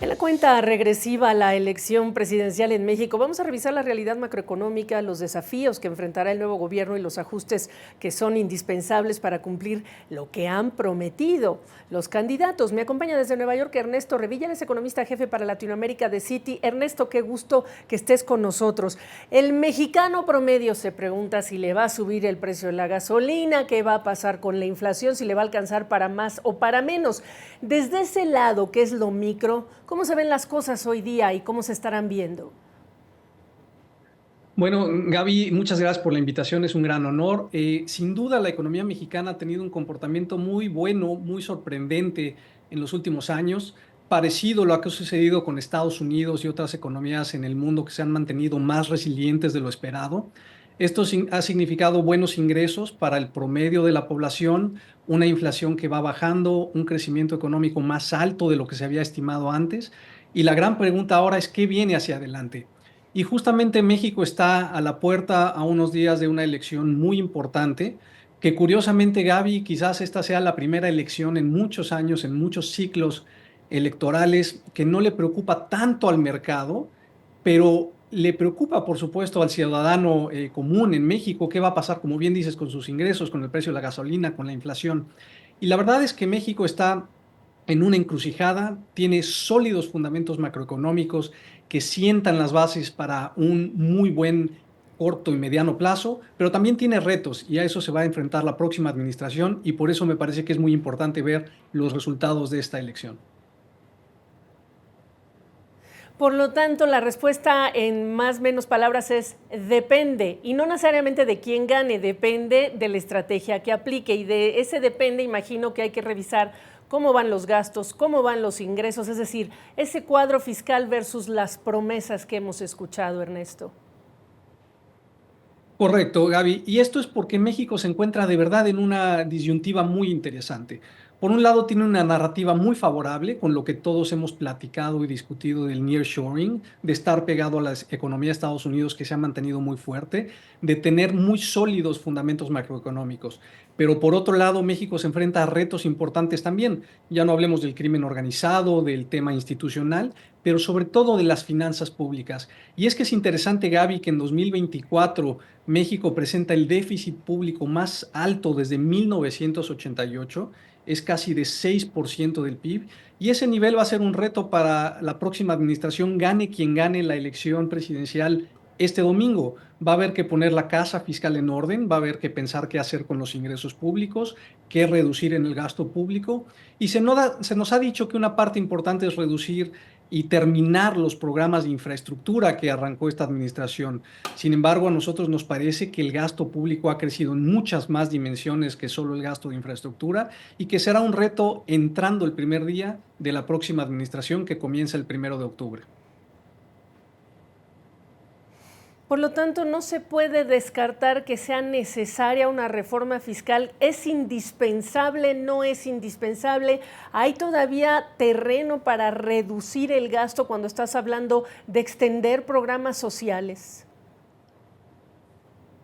En la cuenta regresiva a la elección presidencial en México, vamos a revisar la realidad macroeconómica, los desafíos que enfrentará el nuevo gobierno y los ajustes que son indispensables para cumplir lo que han prometido los candidatos. Me acompaña desde Nueva York Ernesto Revilla, es economista jefe para Latinoamérica de Citi. Ernesto, qué gusto que estés con nosotros. El mexicano promedio se pregunta si le va a subir el precio de la gasolina, qué va a pasar con la inflación, si le va a alcanzar para más o para menos. Desde ese lado, que es lo micro, ¿cómo se ven las cosas hoy día y cómo se estarán viendo? Bueno, Gaby, muchas gracias por la invitación, es un gran honor. Sin duda, la economía mexicana ha tenido un comportamiento muy bueno, muy sorprendente en los últimos años, parecido a lo que ha sucedido con Estados Unidos y otras economías en el mundo que se han mantenido más resilientes de lo esperado. Esto ha significado buenos ingresos para el promedio de la población, una inflación que va bajando, un crecimiento económico más alto de lo que se había estimado antes. Y la gran pregunta ahora es, ¿qué viene hacia adelante? Y justamente México está a la puerta a unos días de una elección muy importante, que curiosamente, Gaby, quizás esta sea la primera elección en muchos años, en muchos ciclos electorales, que no le preocupa tanto al mercado, pero le preocupa, por supuesto, al ciudadano común en México, qué va a pasar, como bien dices, con sus ingresos, con el precio de la gasolina, con la inflación. Y la verdad es que México está en una encrucijada, tiene sólidos fundamentos macroeconómicos que sientan las bases para un muy buen corto y mediano plazo, pero también tiene retos y a eso se va a enfrentar la próxima administración y por eso me parece que es muy importante ver los resultados de esta elección. Por lo tanto, la respuesta en más o menos palabras es depende, y no necesariamente de quién gane, depende de la estrategia que aplique, y de ese depende imagino que hay que revisar cómo van los gastos, cómo van los ingresos, es decir, ese cuadro fiscal versus las promesas que hemos escuchado, Ernesto. Correcto, Gaby. Y esto es porque México se encuentra de verdad en una disyuntiva muy interesante. Por un lado, tiene una narrativa muy favorable con lo que todos hemos platicado y discutido del nearshoring, de estar pegado a la economía de Estados Unidos que se ha mantenido muy fuerte, de tener muy sólidos fundamentos macroeconómicos. Pero por otro lado, México se enfrenta a retos importantes también. Ya no hablemos del crimen organizado, del tema institucional, pero sobre todo de las finanzas públicas. Y es que es interesante, Gaby, que en 2024 México presenta el déficit público más alto desde 1988, es casi de 6% del PIB, y ese nivel va a ser un reto para la próxima administración, gane quien gane la elección presidencial este domingo. Va a haber que poner la casa fiscal en orden, va a haber que pensar qué hacer con los ingresos públicos, qué reducir en el gasto público, y se nos ha dicho que una parte importante es reducir y terminar los programas de infraestructura que arrancó esta administración. Sin embargo, a nosotros nos parece que el gasto público ha crecido en muchas más dimensiones que solo el gasto de infraestructura y que será un reto entrando el primer día de la próxima administración que comienza el 1 de octubre. Por lo tanto, no se puede descartar que sea necesaria una reforma fiscal. ¿Es indispensable? ¿No es indispensable? ¿Hay todavía terreno para reducir el gasto cuando estás hablando de extender programas sociales?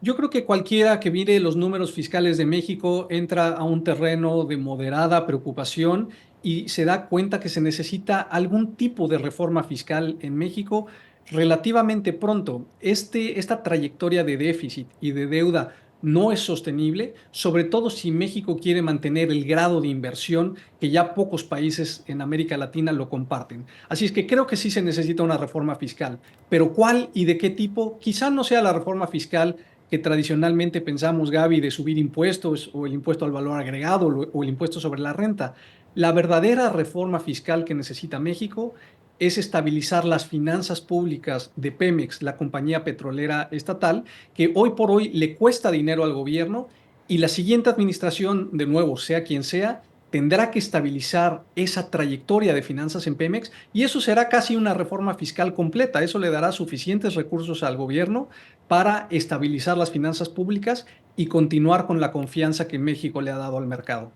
Yo creo que cualquiera que mire los números fiscales de México entra a un terreno de moderada preocupación y se da cuenta que se necesita algún tipo de reforma fiscal en México relativamente pronto. Esta trayectoria de déficit y de deuda no es sostenible, sobre todo si México quiere mantener el grado de inversión que ya pocos países en América Latina lo comparten. Así es que creo que sí se necesita una reforma fiscal, pero ¿cuál y de qué tipo? Quizá no sea la reforma fiscal que tradicionalmente pensamos, Gaby, de subir impuestos o el impuesto al valor agregado o el impuesto sobre la renta. La verdadera reforma fiscal que necesita México es estabilizar las finanzas públicas de Pemex, la compañía petrolera estatal, que hoy por hoy le cuesta dinero al gobierno y la siguiente administración, de nuevo, sea quien sea, tendrá que estabilizar esa trayectoria de finanzas en Pemex y eso será casi una reforma fiscal completa. Eso le dará suficientes recursos al gobierno para estabilizar las finanzas públicas y continuar con la confianza que México le ha dado al mercado.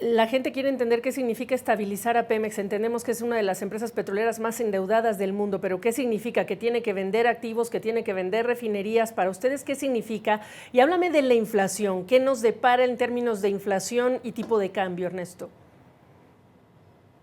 La gente quiere entender qué significa estabilizar a Pemex. Entendemos que es una de las empresas petroleras más endeudadas del mundo, pero ¿qué significa? Que tiene que vender activos, que tiene que vender refinerías. Para ustedes, ¿qué significa? Y háblame de la inflación. ¿Qué nos depara en términos de inflación y tipo de cambio, Ernesto?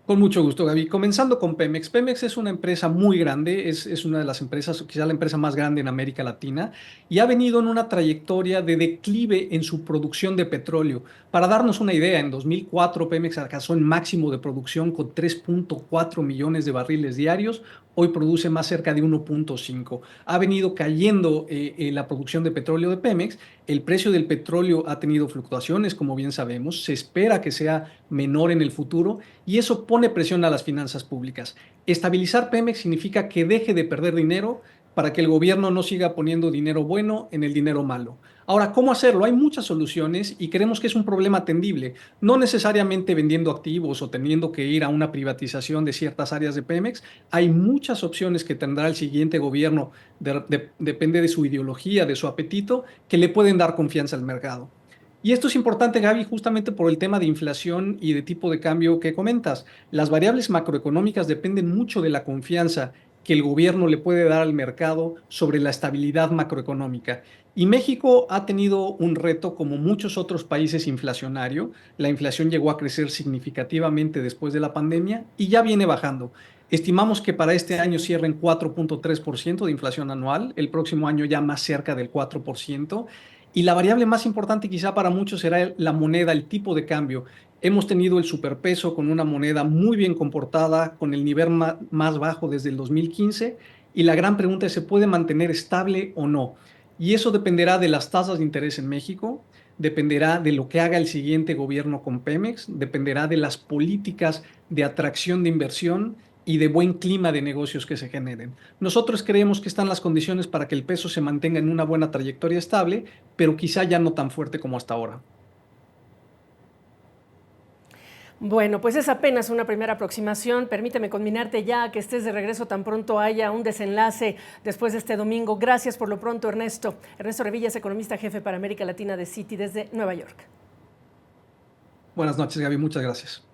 Con mucho gusto, Gaby. Comenzando con Pemex. Pemex es una empresa muy grande, es una de las empresas, quizá la empresa más grande en América Latina, y ha venido en una trayectoria de declive en su producción de petróleo. Para darnos una idea, en 2004 Pemex alcanzó el máximo de producción con 3.4 millones de barriles diarios. Hoy produce más cerca de 1.5. Ha venido cayendo la producción de petróleo de Pemex. El precio del petróleo ha tenido fluctuaciones, como bien sabemos. Se espera que sea menor en el futuro y eso pone presión a las finanzas públicas. Estabilizar Pemex significa que deje de perder dinero para que el gobierno no siga poniendo dinero bueno en el dinero malo. Ahora, ¿cómo hacerlo? Hay muchas soluciones y creemos que es un problema atendible, no necesariamente vendiendo activos o teniendo que ir a una privatización de ciertas áreas de Pemex. Hay muchas opciones que tendrá el siguiente gobierno, depende de su ideología, de su apetito, que le pueden dar confianza al mercado. Y esto es importante, Gaby, justamente por el tema de inflación y de tipo de cambio que comentas. Las variables macroeconómicas dependen mucho de la confianza que el gobierno le puede dar al mercado sobre la estabilidad macroeconómica. Y México ha tenido un reto como muchos otros países inflacionario. La inflación llegó a crecer significativamente después de la pandemia y ya viene bajando. Estimamos que para este año cierren 4.3% de inflación anual, el próximo año ya más cerca del 4%. Y la variable más importante quizá para muchos será la moneda, el tipo de cambio. Hemos tenido el superpeso con una moneda muy bien comportada, con el nivel más bajo desde el 2015, y la gran pregunta es, ¿se puede mantener estable o no? Y eso dependerá de las tasas de interés en México, dependerá de lo que haga el siguiente gobierno con Pemex, dependerá de las políticas de atracción de inversión y de buen clima de negocios que se generen. Nosotros creemos que están las condiciones para que el peso se mantenga en una buena trayectoria estable, pero quizá ya no tan fuerte como hasta ahora. Bueno, pues es apenas una primera aproximación. Permíteme conminarte ya a que estés de regreso tan pronto haya un desenlace después de este domingo. Gracias por lo pronto, Ernesto. Ernesto Revillas, economista jefe para América Latina de Citi desde Nueva York. Buenas noches, Gaby. Muchas gracias.